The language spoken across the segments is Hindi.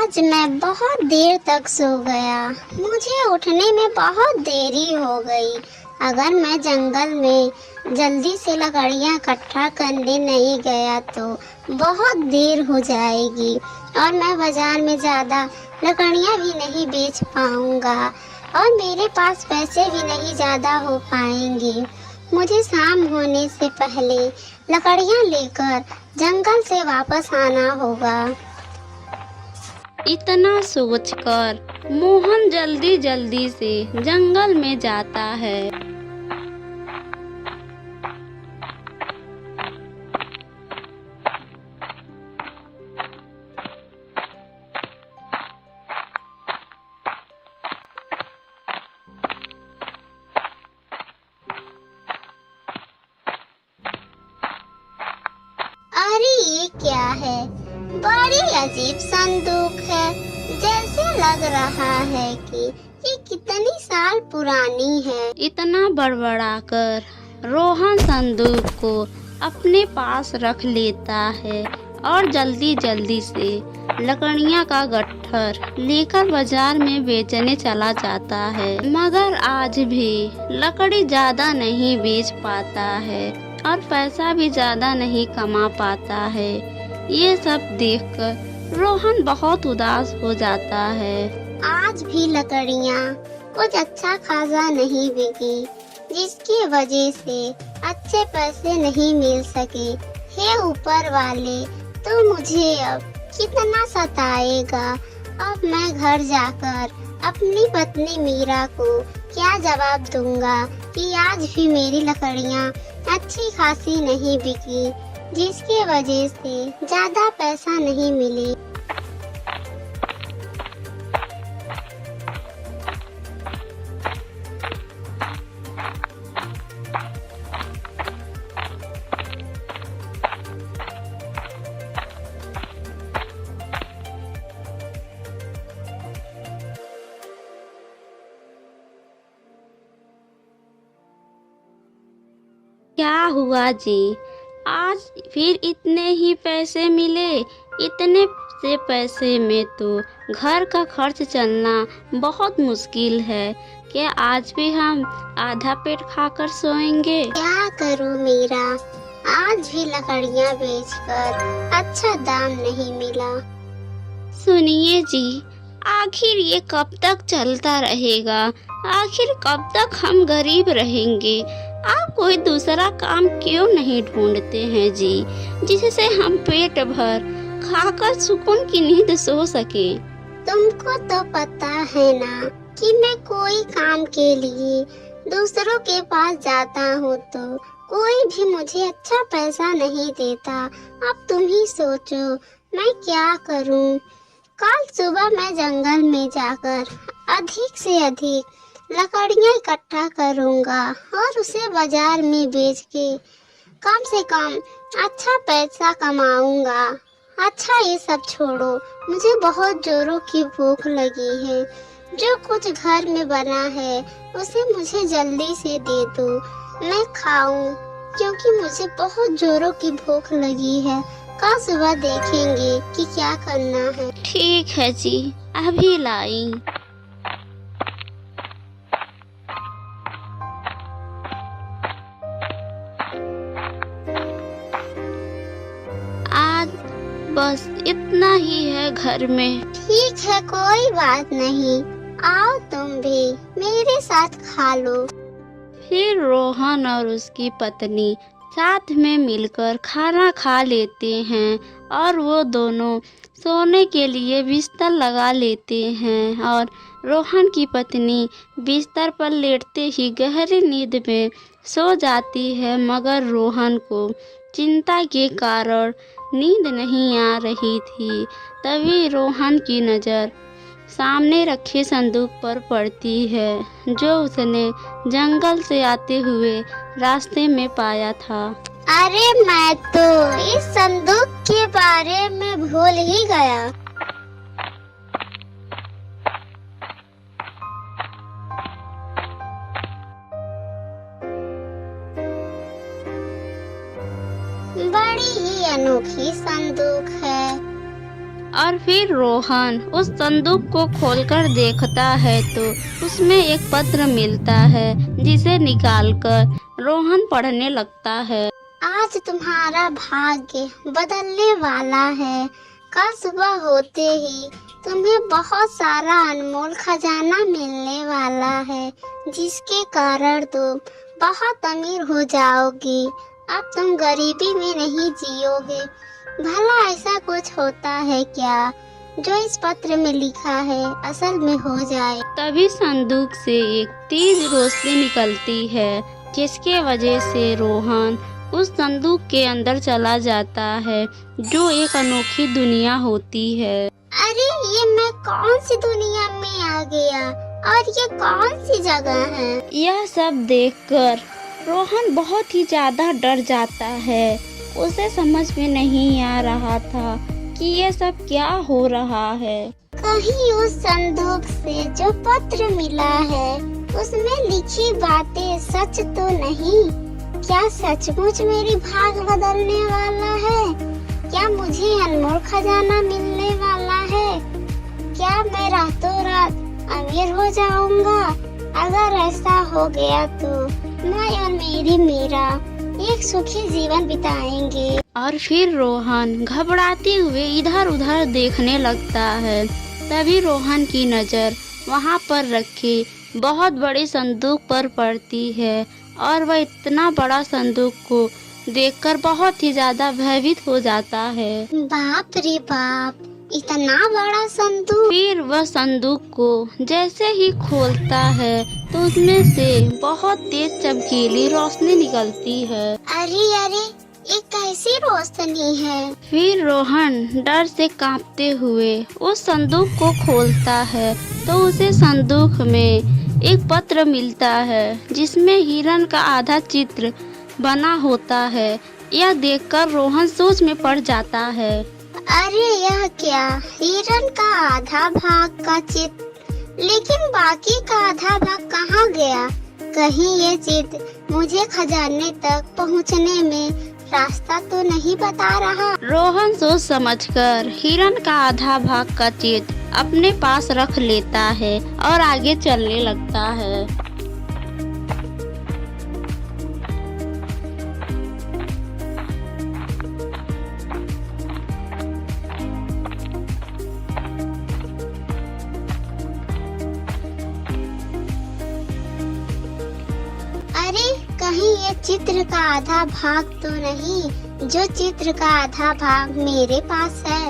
आज मैं बहुत देर तक सो गया। मुझे उठने में बहुत देरी हो गई। अगर मैं जंगल में जल्दी से लकड़ियाँ इकट्ठा करने नहीं गया तो बहुत देर हो जाएगी और मैं बाजार में ज़्यादा लकड़ियाँ भी नहीं बेच पाऊँगा और मेरे पास पैसे भी नहीं ज़्यादा हो पाएंगे। मुझे शाम होने से पहले लकड़ियाँ लेकर जंगल से वापस आना होगा। इतना सोचकर मोहन जल्दी जल्दी से जंगल में जाता है। अरे ये क्या है? बड़ी अजीब संदूक है। जैसे लग रहा है कि ये कितनी साल पुरानी है। इतना बड़बड़ाकर रोहन संदूक को अपने पास रख लेता है और जल्दी जल्दी से लकड़ियाँ का गट्ठर लेकर बाजार में बेचने चला जाता है, मगर आज भी लकड़ी ज्यादा नहीं बेच पाता है और पैसा भी ज्यादा नहीं कमा पाता है। ये सब देखकर रोहन बहुत उदास हो जाता है। आज भी लकड़ियाँ कुछ अच्छा खासा नहीं बिकी, जिसकी वजह से अच्छे पैसे नहीं मिल सके। हे ऊपर वाले, तो मुझे अब कितना सताएगा। अब मैं घर जाकर अपनी पत्नी मीरा को क्या जवाब दूंगा कि आज भी मेरी लकड़ियाँ अच्छी खासी नहीं बिकी, जिसकी वजह से ज्यादा पैसा नहीं मिले। क्या हुआ जी, आज फिर इतने ही पैसे मिले? इतने से पैसे में तो घर का खर्च चलना बहुत मुश्किल है। क्या आज भी हम आधा पेट खाकर सोएंगे? क्या करूं मीरा, आज भी लकड़ियां बेचकर अच्छा दाम नहीं मिला। सुनिए जी, आखिर ये कब तक चलता रहेगा? आखिर कब तक हम गरीब रहेंगे? आप कोई दूसरा काम क्यों नहीं ढूंढते हैं जी, जिससे हम पेट भर खाकर सुकून की नींद सो सके? तुमको तो पता है ना कि मैं कोई काम के लिए दूसरों के पास जाता हूँ तो कोई भी मुझे अच्छा पैसा नहीं देता। अब तुम ही सोचो मैं क्या करूँ। कल सुबह मैं जंगल में जाकर अधिक से अधिक लकड़ियाँ इकट्ठा करूँगा और उसे बाजार में बेच के कम से कम अच्छा पैसा कमाऊँगा। अच्छा ये सब छोड़ो, मुझे बहुत जोरों की भूख लगी है। जो कुछ घर में बना है उसे मुझे जल्दी से दे दो, मैं खाऊं, क्योंकि मुझे बहुत जोरों की भूख लगी है। कल सुबह देखेंगे कि क्या करना है। ठीक है जी, अभी लाई। आज बस इतना ही है घर में। ठीक है, कोई बात नहीं, आओ तुम भी मेरे साथ खा लो। फिर रोहन और उसकी पत्नी साथ में मिलकर खाना खा लेते हैं और वो दोनों सोने के लिए बिस्तर लगा लेते हैं और रोहन की पत्नी बिस्तर पर लेटते ही गहरी नींद में सो जाती है, मगर रोहन को चिंता के कारण नींद नहीं आ रही थी। तभी रोहन की नज़र सामने रखे संदूक पर पड़ती है, जो उसने जंगल से आते हुए रास्ते में पाया था। अरे मैं तो इस संदूक के बारे में भूल ही गया। बड़ी ही अनोखी संदूक है। और फिर रोहन उस संदूक को खोलकर देखता है तो उसमें एक पत्र मिलता है, जिसे निकालकर रोहन पढ़ने लगता है। आज तुम्हारा भाग्य बदलने वाला है। कल सुबह होते ही तुम्हें बहुत सारा अनमोल खजाना मिलने वाला है, जिसके कारण तुम बहुत अमीर हो जाओगी। अब तुम गरीबी में नहीं जियोगे। भला ऐसा कुछ होता है क्या जो इस पत्र में लिखा है असल में हो जाए? तभी संदूक से एक तेज रोशनी निकलती है, जिसके वजह से रोहन उस संदूक के अंदर चला जाता है, जो एक अनोखी दुनिया होती है। अरे ये मैं कौन सी दुनिया में आ गया और ये कौन सी जगह है? यह सब देखकर रोहन बहुत ही ज्यादा डर जाता है। उसे समझ में नहीं आ रहा था कि ये सब क्या हो रहा है। कहीं उस संदूक से जो पत्र मिला है उसमें लिखी बातें सच तो नहीं? क्या सचमुच मेरी भाग बदलने वाला है? क्या मुझे अनमोल खजाना मिलने वाला है? क्या मैं रातों रात अमीर हो जाऊंगा? अगर ऐसा हो गया तो मैं और मेरी मीरा एक सुखी जीवन बिताएंगे। और फिर रोहन घबराते हुए इधर उधर देखने लगता है। तभी रोहन की नजर वहाँ पर रखे बहुत बड़े संदूक पर पड़ती है, और वह इतना बड़ा संदूक को देखकर बहुत ही ज्यादा भयभीत हो जाता है। बाप रे बाप, इतना बड़ा संदूक! फिर वह संदूक को जैसे ही खोलता है तो उसमें से बहुत तेज चमकीली रोशनी निकलती है। अरे अरे, ये कैसी रोशनी है? फिर रोहन डर से कांपते हुए उस संदूक को खोलता है तो उसे संदूक में एक पत्र मिलता है, जिसमें हिरन का आधा चित्र बना होता है। यह देखकर रोहन सोच में पड़ जाता है। अरे यह क्या, हिरन का आधा भाग का चित्र, लेकिन बाकी का आधा भाग कहाँ गया? कहीं ये चित्र मुझे खजाने तक पहुँचने में रास्ता तो नहीं बता रहा? रोहन सोच समझकर हिरन का आधा भाग का चित्र अपने पास रख लेता है और आगे चलने लगता है। अरे कहीं ये चित्र का आधा भाग तो नहीं, जो चित्र का आधा भाग मेरे पास है?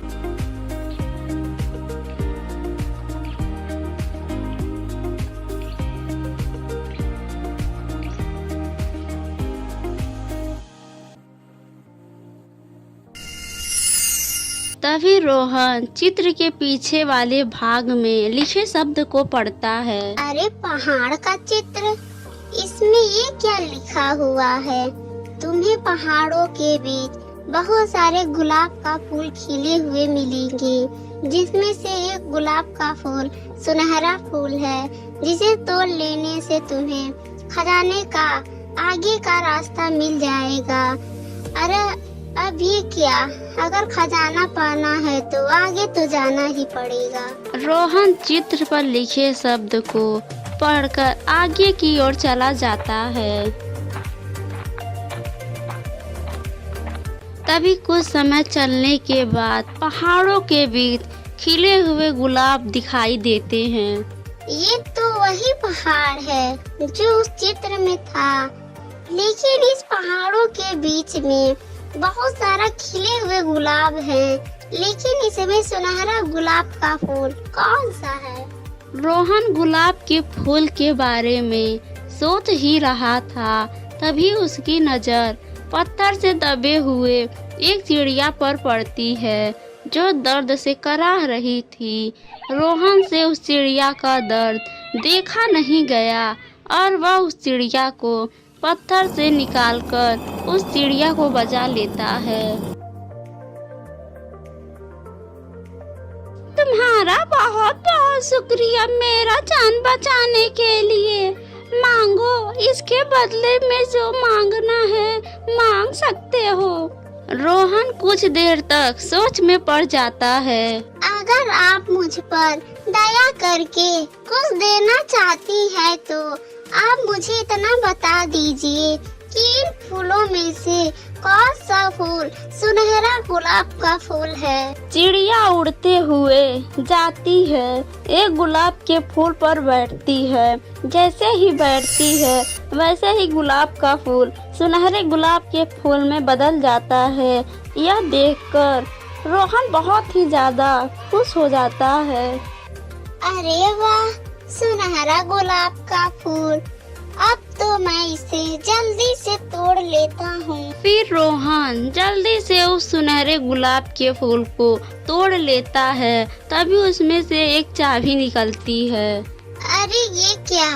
तभी रोहन चित्र के पीछे वाले भाग में लिखे शब्द को पढ़ता है। अरे पहाड़ का चित्र, इसमें ये क्या लिखा हुआ है? तुम्हें पहाड़ों के बीच बहुत सारे गुलाब का फूल खिले हुए मिलेंगे, जिसमें से एक गुलाब का फूल सुनहरा फूल है, जिसे तोड़ लेने से तुम्हें खजाने का आगे का रास्ता मिल जाएगा। अरे अब ये क्या, अगर खजाना पाना है तो आगे तो जाना ही पड़ेगा। रोहन चित्र पर लिखे शब्द को पढ़कर आगे की ओर चला जाता है। तभी कुछ समय चलने के बाद पहाड़ों के बीच खिले हुए गुलाब दिखाई देते हैं। ये तो वही पहाड़ है जो उस चित्र में था, लेकिन इस पहाड़ों के बीच में बहुत सारा खिले हुए गुलाब हैं, लेकिन इसमें सुनहरा गुलाब का फूल कौन सा है? रोहन गुलाब के फूल के बारे में सोच ही रहा था, तभी उसकी नजर पत्थर से दबे हुए एक चिड़िया पर पड़ती है, जो दर्द से कराह रही थी। रोहन से उस चिड़िया का दर्द देखा नहीं गया और वह उस चिड़िया को पत्थर से निकालकर उस चिड़िया को बचा लेता है। तुम्हारा बहुत बहुत शुक्रिया मेरा जान बचाने के लिए। मांगो, इसके बदले में जो मांगना है मांग सकते हो। रोहन कुछ देर तक सोच में पड़ जाता है। अगर आप मुझ पर दया करके कुछ देना चाहती है तो आप मुझे इतना बता दीजिए कि इन फूलों में से कौन सा फूल सुनहरा गुलाब का फूल है। चिड़िया उड़ते हुए जाती है, एक गुलाब के फूल पर बैठती है। जैसे ही बैठती है वैसे ही गुलाब का फूल सुनहरे गुलाब के फूल में बदल जाता है। यह देखकर रोहन बहुत ही ज्यादा खुश हो जाता है। अरे वाह, सुनहरा गुलाब का फूल, अब तो मैं इसे जल्दी से तोड़ लेता हूँ। फिर रोहन जल्दी से उस सुनहरे गुलाब के फूल को तोड़ लेता है। तभी उसमें से एक चाबी निकलती है। अरे ये क्या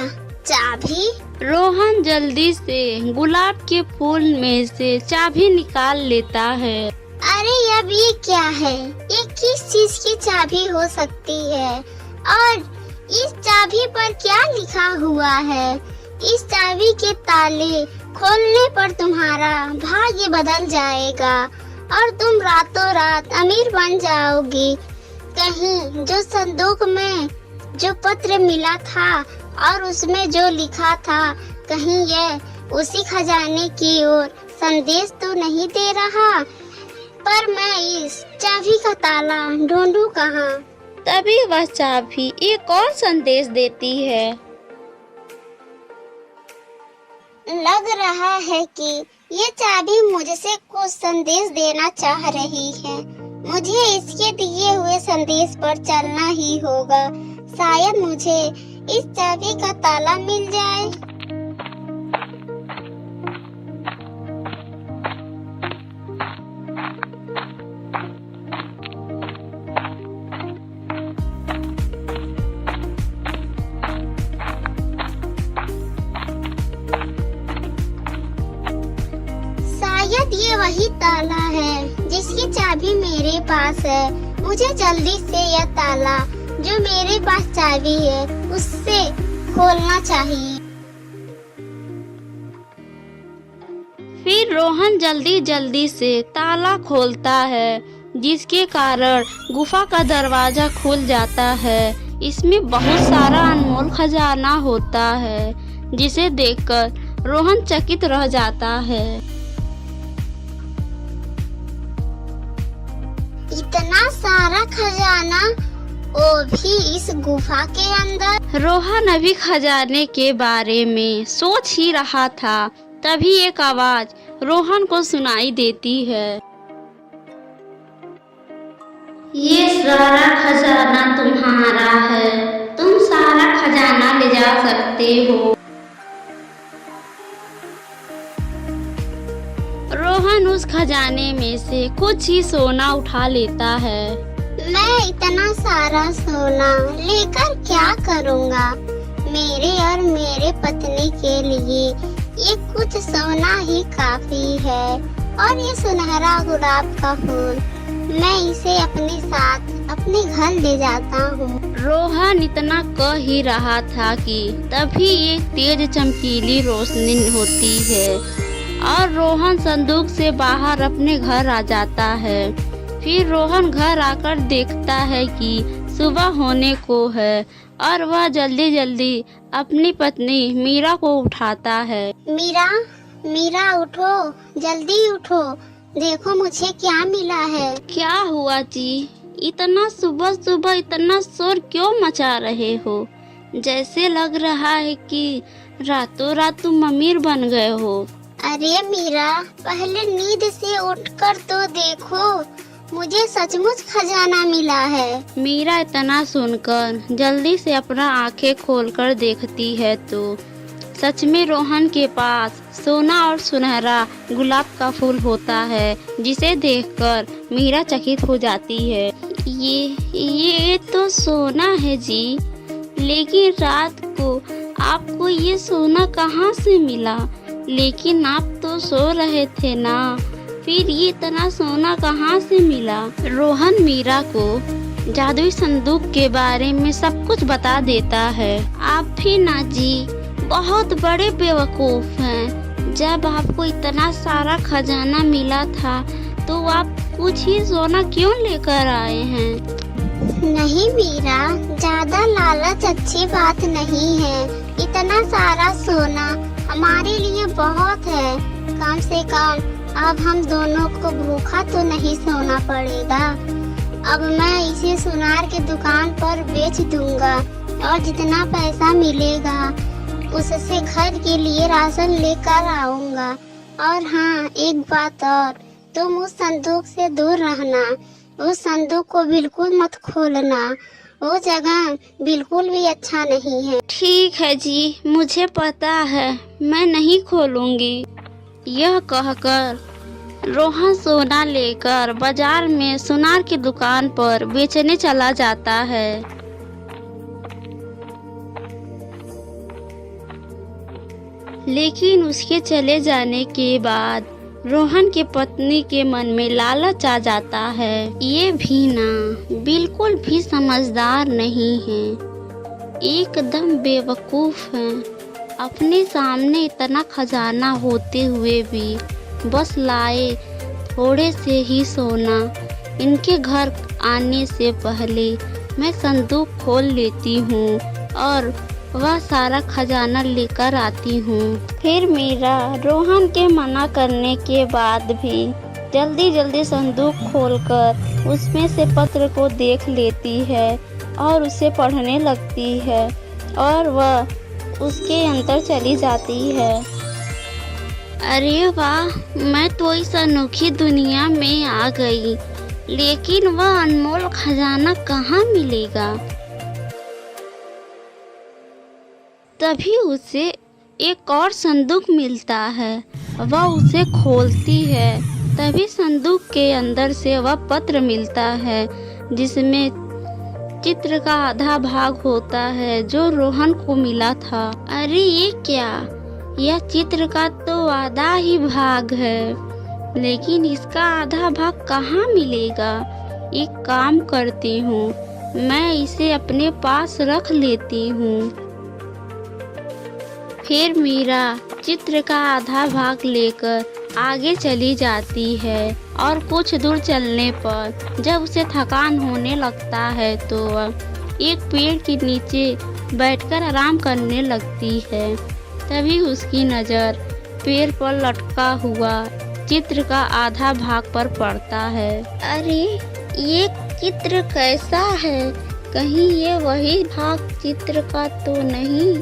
चाबी? रोहन जल्दी से गुलाब के फूल में से चाबी निकाल लेता है। अरे अब ये क्या है? ये किस चीज की चाबी हो सकती है? और इस चाबी पर क्या लिखा हुआ है? इस चाबी के ताले खोलने पर तुम्हारा भाग्य बदल जाएगा और तुम रातों रात अमीर बन जाओगी। कहीं जो संदूक में जो पत्र मिला था और उसमें जो लिखा था, कहीं यह उसी खजाने की ओर संदेश तो नहीं दे रहा? पर मैं इस चाबी का ताला ढूंढूं कहाँ? तभी वह चाबी एक और संदेश देती है। लग रहा है कि ये चाबी मुझसे कुछ संदेश देना चाह रही है। मुझे इसके दिए हुए संदेश पर चलना ही होगा। शायद मुझे इस चाबी का ताला मिल जाए। शायद ये वही ताला है जिसकी चाबी मेरे पास है। मुझे जल्दी से यह ताला जो मेरे पास चाबी है उससे खोलना चाहिए। फिर रोहन जल्दी जल्दी से ताला खोलता है, जिसके कारण गुफा का दरवाजा खुल जाता है। इसमें बहुत सारा अनमोल खजाना होता है, जिसे देखकर रोहन चकित रह जाता है। इतना सारा खजाना, वो भी इस गुफा के अंदर। रोहन अभी खजाने के बारे में सोच ही रहा था, तभी एक आवाज रोहन को सुनाई देती है। ये सारा खजाना तुम्हारा है, तुम सारा खजाना ले जा सकते हो। रोहन उस खजाने में से कुछ ही सोना उठा लेता है। मैं इतना सारा सोना लेकर क्या करूँगा? मेरे और मेरे पत्नी के लिए ये कुछ सोना ही काफी है। और ये सुनहरा गुलाब का फूल, मैं इसे अपने साथ अपने घर ले जाता हूँ। रोहन इतना कह ही रहा था कि तभी एक तेज चमकीली रोशनी होती है और रोहन संदूक से बाहर अपने घर आ जाता है। फिर रोहन घर आकर देखता है कि सुबह होने को है और वह जल्दी जल्दी अपनी पत्नी मीरा को उठाता है। मीरा, मीरा उठो, जल्दी उठो, देखो मुझे क्या मिला है। क्या हुआ जी? इतना सुबह सुबह इतना शोर क्यों मचा रहे हो? जैसे लग रहा है कि रातों रात तुम अमीर बन गए हो। अरे मीरा, पहले नींद से उठकर तो देखो, मुझे सचमुच खजाना मिला है। मीरा इतना सुनकर जल्दी से अपना आंखें खोलकर देखती है तो सच में रोहन के पास सोना और सुनहरा गुलाब का फूल होता है, जिसे देखकर मीरा चकित हो जाती है। ये तो सोना है जी, लेकिन रात को आपको ये सोना कहाँ से मिला? लेकिन आप तो सो रहे थे ना, फिर ये इतना सोना कहाँ से मिला? रोहन मीरा को जादुई संदूक के बारे में सब कुछ बता देता है। आप भी ना जी बहुत बड़े बेवकूफ हैं। जब आपको इतना सारा खजाना मिला था तो आप कुछ ही सोना क्यों लेकर आए हैं? नहीं मीरा, ज्यादा लालच अच्छी बात नहीं है। इतना सारा सोना हमारे लिए बहुत है। कम से कम अब हम दोनों को भूखा तो नहीं सोना पड़ेगा। अब मैं इसे सुनार के दुकान पर बेच दूंगा और जितना पैसा मिलेगा उससे घर के लिए राशन लेकर आऊंगा। और हाँ, एक बात और, तुम उस संदूक से दूर रहना। उस संदूक को बिल्कुल मत खोलना, वो जगह बिल्कुल भी अच्छा नहीं है। ठीक है जी, मुझे पता है, मैं नहीं खोलूंगी। यह कहकर रोहन सोना लेकर बाजार में सुनार की दुकान पर बेचने चला जाता है। लेकिन उसके चले जाने के बाद रोहन की पत्नी के मन में लालच आ जाता है। ये भी ना बिल्कुल भी समझदार नहीं है, एकदम बेवकूफ है। अपने सामने इतना खजाना होते हुए भी बस लाए थोड़े से ही सोना। इनके घर आने से पहले मैं संदूक खोल लेती हूँ और वह सारा खजाना लेकर आती हूँ। फिर मीरा रोहन के मना करने के बाद भी जल्दी जल्दी संदूक खोलकर उसमें से पत्र को देख लेती है और उसे पढ़ने लगती है और वह उसके अंदर चली जाती है। अरे वाह, मैं तो इस अनोखी दुनिया में आ गई, लेकिन वह अनमोल खजाना कहाँ मिलेगा? तभी उसे एक और संदूक मिलता है। वह उसे खोलती है, तभी संदूक के अंदर से वह पत्र मिलता है जिसमें चित्र का आधा भाग होता है जो रोहन को मिला था। अरे ये क्या, यह चित्र का तो आधा ही भाग है, लेकिन इसका आधा भाग कहाँ मिलेगा? एक काम करती हूँ, मैं इसे अपने पास रख लेती हूँ। फिर मीरा चित्र का आधा भाग लेकर आगे चली जाती है और कुछ दूर चलने पर जब उसे थकान होने लगता है तो वह एक पेड़ के नीचे बैठकर आराम करने लगती है। तभी उसकी नज़र पेड़ पर लटका हुआ चित्र का आधा भाग पर पड़ता है। अरे ये चित्र कैसा है? कहीं ये वही भाग चित्र का तो नहीं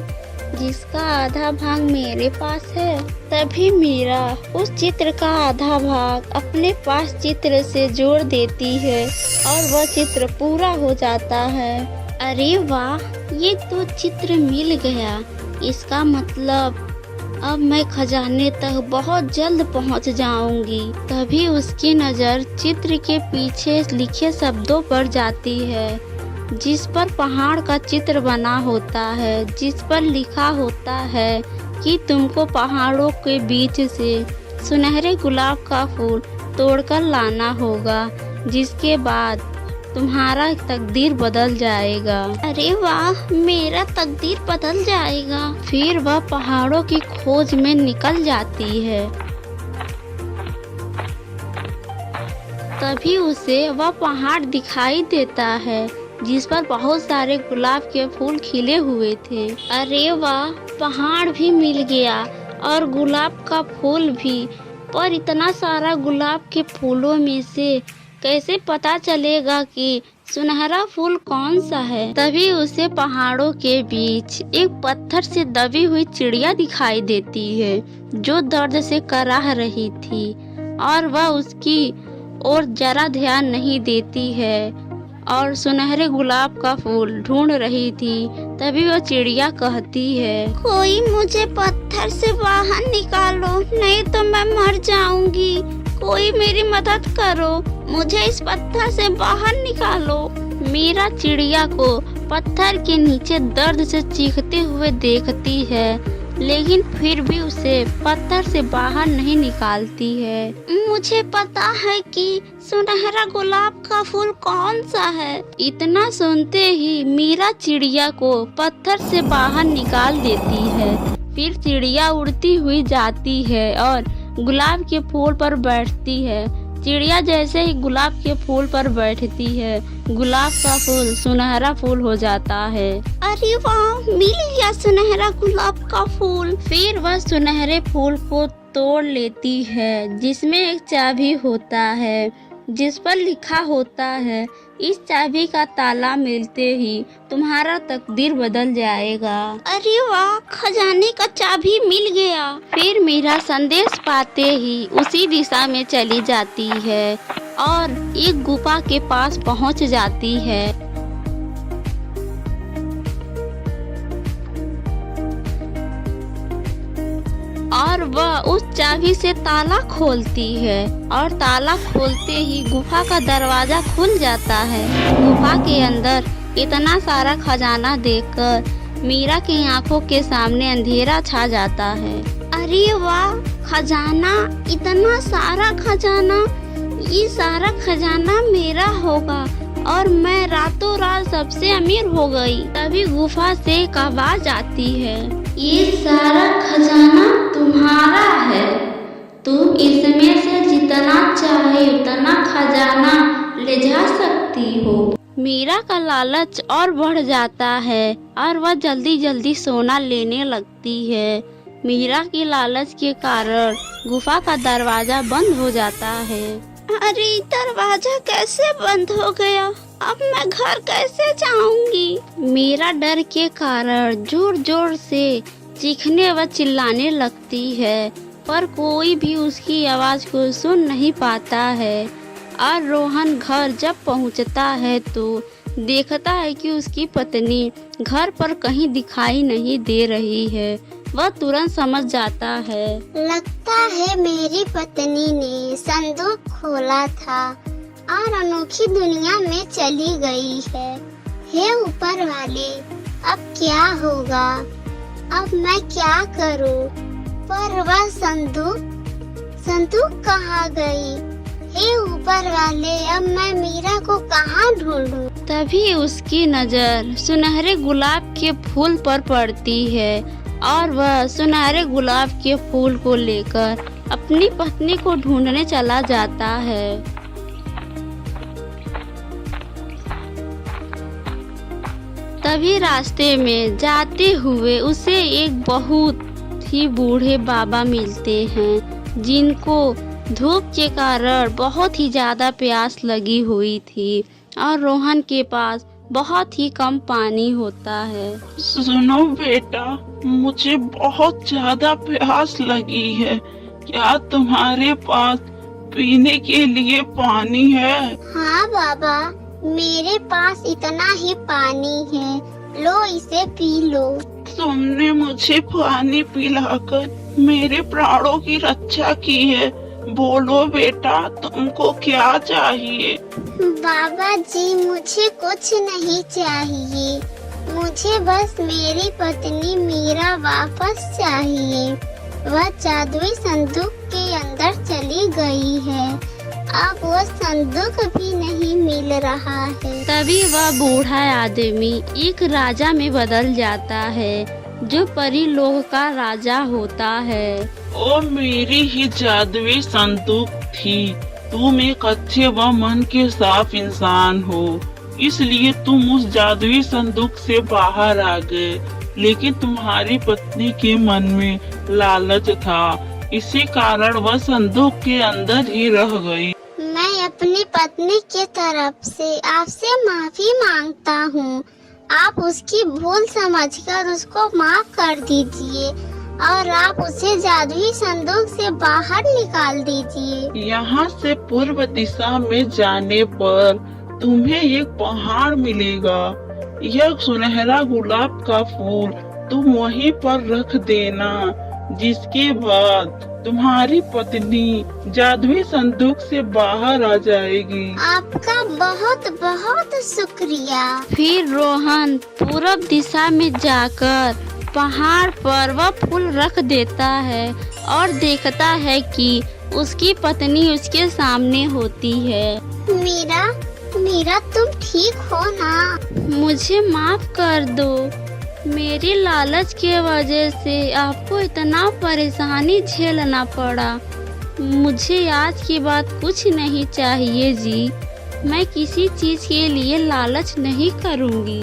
जिसका आधा भाग मेरे पास है? तभी मीरा उस चित्र का आधा भाग अपने पास चित्र से जोड़ देती है और वह चित्र पूरा हो जाता है। अरे वाह, ये तो चित्र मिल गया। इसका मतलब अब मैं खजाने तक बहुत जल्द पहुंच जाऊंगी। तभी उसकी नज़र चित्र के पीछे लिखे शब्दों पर जाती है जिस पर पहाड़ का चित्र बना होता है, जिस पर लिखा होता है कि तुमको पहाड़ों के बीच से सुनहरे गुलाब का फूल तोड़कर लाना होगा, जिसके बाद तुम्हारा तकदीर बदल जाएगा। अरे वाह, मेरा तकदीर बदल जाएगा। फिर वह पहाड़ों की खोज में निकल जाती है। तभी उसे वह पहाड़ दिखाई देता है जिस पर बहुत सारे गुलाब के फूल खिले हुए थे। अरे वाह, पहाड़ भी मिल गया और गुलाब का फूल भी। पर इतना सारा गुलाब के फूलों में से कैसे पता चलेगा कि सुनहरा फूल कौन सा है? तभी उसे पहाड़ों के बीच एक पत्थर से दबी हुई चिड़िया दिखाई देती है जो दर्द से कराह रही थी और वह उसकी ओर जरा ध्यान नहीं देती है और सुनहरे गुलाब का फूल ढूंढ रही थी। तभी वह चिड़िया कहती है, कोई मुझे पत्थर से बाहर निकालो, नहीं तो मैं मर जाऊंगी। कोई मेरी मदद करो, मुझे इस पत्थर से बाहर निकालो। मीरा चिड़िया को पत्थर के नीचे दर्द से चीखते हुए देखती है, लेकिन फिर भी उसे पत्थर से बाहर नहीं निकालती है। मुझे पता है कि सुनहरा गुलाब का फूल कौन सा है। इतना सुनते ही मीरा चिड़िया को पत्थर से बाहर निकाल देती है। फिर चिड़िया उड़ती हुई जाती है और गुलाब के फूल पर बैठती है। चिड़िया जैसे ही गुलाब के फूल पर बैठती है, गुलाब का फूल सुनहरा फूल हो जाता है। अरे वाह, मिल गया सुनहरा गुलाब का फूल। फिर वह सुनहरे फूल को तोड़ लेती है, जिसमें एक चाबी होता है, जिस पर लिखा होता है, इस चाबी का ताला मिलते ही तुम्हारा तकदीर बदल जाएगा। अरे वाह, खजाने का चाबी मिल गया। फिर मीरा संदेश पाते ही उसी दिशा में चली जाती है और एक गुफा के पास पहुंच जाती है। और वह उस चाबी से ताला खोलती है और ताला खोलते ही गुफा का दरवाजा खुल जाता है। गुफा के अंदर इतना सारा खजाना देखकर मीरा की आंखों के सामने अंधेरा छा जाता है। अरे वाह, खजाना, इतना सारा खजाना, ये सारा खजाना मेरा होगा और मैं रातों रात सबसे अमीर हो गई। तभी गुफा से एक आवाज आती है, ये सारा खजाना तुम्हारा है, तुम इसमें से जितना चाहे उतना खजाना ले जा सकती हो। मीरा का लालच और बढ़ जाता है और वह जल्दी जल्दी सोना लेने लगती है। मीरा की लालच के कारण गुफा का दरवाजा बंद हो जाता है। अरे, दरवाजा कैसे बंद हो गया? अब मैं घर कैसे जाऊंगी? मीरा डर के कारण जोर जोर से चीखने व चिल्लाने लगती है, पर कोई भी उसकी आवाज को सुन नहीं पाता है। और रोहन घर जब पहुंचता है तो देखता है कि उसकी पत्नी घर पर कहीं दिखाई नहीं दे रही है। वह तुरंत समझ जाता है, लगता है मेरी पत्नी ने संदूक खोला था और अनोखी दुनिया में चली गई है। हे ऊपर वाले, अब क्या होगा? अब मैं क्या करूं? पर वह संदूक कहाँ गई? हे ऊपर वाले, अब मैं मीरा को कहाँ ढूंढूं? तभी उसकी नजर सुनहरे गुलाब के फूल पर पड़ती है और वह सुनहरे गुलाब के फूल को लेकर अपनी पत्नी को ढूंढने चला जाता है। तभी रास्ते में जाते हुए उसे एक बहुत ही बूढ़े बाबा मिलते हैं, जिनको धूप के कारण बहुत ही ज्यादा प्यास लगी हुई थी और रोहन के पास बहुत ही कम पानी होता है। सुनो बेटा, मुझे बहुत ज्यादा प्यास लगी है, क्या तुम्हारे पास पीने के लिए पानी है? हाँ बाबा, मेरे पास इतना ही पानी है, लो इसे पी लो। तुमने मुझे पानी पिलाकर मेरे प्राणों की रक्षा की है। बोलो बेटा, तुमको क्या चाहिए? बाबा जी, मुझे कुछ नहीं चाहिए, मुझे बस मेरी पत्नी मीरा वापस चाहिए। वह जादुई संदूक के अंदर चली गई है, अब वो संदूक भी नहीं मिल रहा है। तभी वह बूढ़ा आदमी एक राजा में बदल जाता है, जो परी लोग का राजा होता है। ओ मेरी ही जादुई संदूक थी, तुम एक अच्छे व मन के साफ इंसान हो, इसलिए तुम उस जादुई संदूक से बाहर आ गए। लेकिन तुम्हारी पत्नी के मन में लालच था, इसी कारण वह संदूक के अंदर ही रह गई। मैं अपनी पत्नी की तरफ से आपसे माफी मांगता हूँ। आप उसकी भूल समझकर उसको माफ कर दीजिए और आप उसे जादुई संदूक से बाहर निकाल दीजिए। यहाँ से पूर्व दिशा में जाने पर तुम्हें एक पहाड़ मिलेगा। यह सुनहरा गुलाब का फूल तुम वहीं पर रख देना, जिसके बाद तुम्हारी पत्नी जादुई संदूक से बाहर आ जाएगी। आपका बहुत बहुत शुक्रिया। फिर रोहन पूरब दिशा में जाकर पहाड़ पर वह फूल रख देता है और देखता है कि उसकी पत्नी उसके सामने होती है। मीरा, तुम ठीक हो ना? मुझे माफ कर दो, मेरी लालच के वजह से आपको इतना परेशानी झेलना पड़ा। मुझे आज के बाद कुछ नहीं चाहिए जी। मैं किसी चीज़ के लिए लालच नहीं करूँगी।